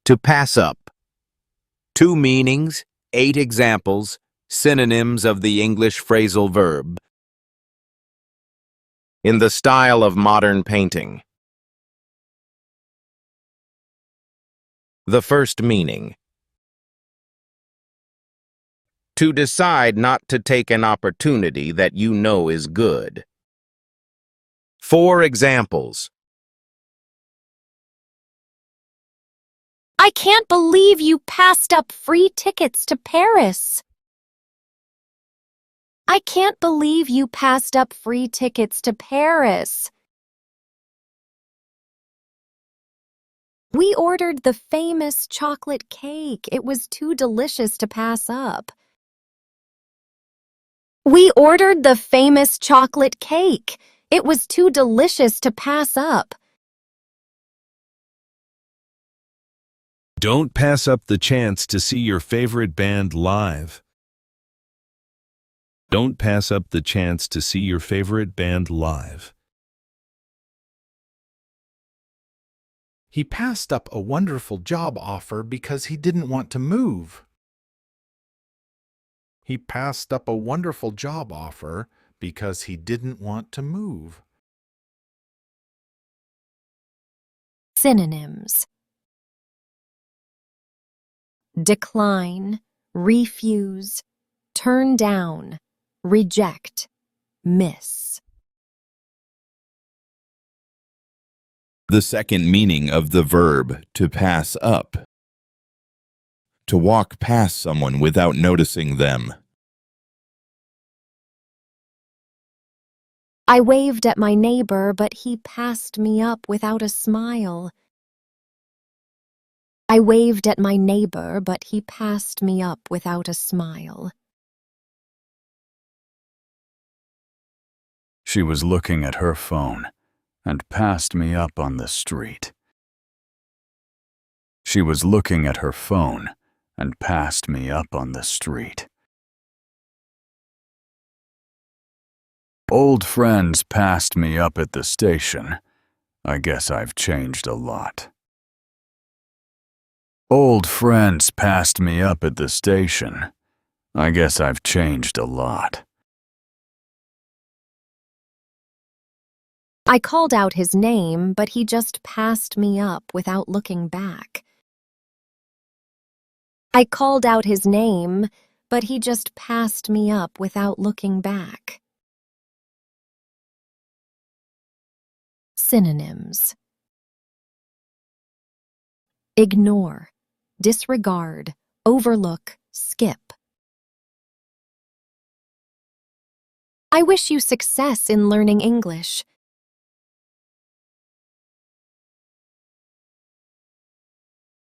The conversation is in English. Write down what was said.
To pass up. 2 meanings, 8 examples, synonyms of the English phrasal verb. In the style of modern painting. The first meaning. To decide not to take an opportunity that you know is good. 4 examples. I can't believe you passed up free tickets to Paris. I can't believe you passed up free tickets to Paris. We ordered the famous chocolate cake. It was too delicious to pass up. We ordered the famous chocolate cake. It was too delicious to pass up. Don't pass up the chance to see your favorite band live. Don't pass up the chance to see your favorite band live. He passed up a wonderful job offer because he didn't want to move. He passed up a wonderful job offer because he didn't want to move. Synonyms. Decline, refuse, turn down, reject, miss. The second meaning of the verb to pass up. To walk past someone without noticing them. I waved at my neighbor, but he passed me up without a smile. I waved at my neighbor, but he passed me up without a smile. She was looking at her phone and passed me up on the street. She was looking at her phone and passed me up on the street. Old friends passed me up at the station. I guess I've changed a lot. Old friends passed me up at the station. I guess I've changed a lot. I called out his name, but he just passed me up without looking back. I called out his name, but he just passed me up without looking back. Synonyms. Ignore, disregard, overlook, skip. I wish you success in learning English.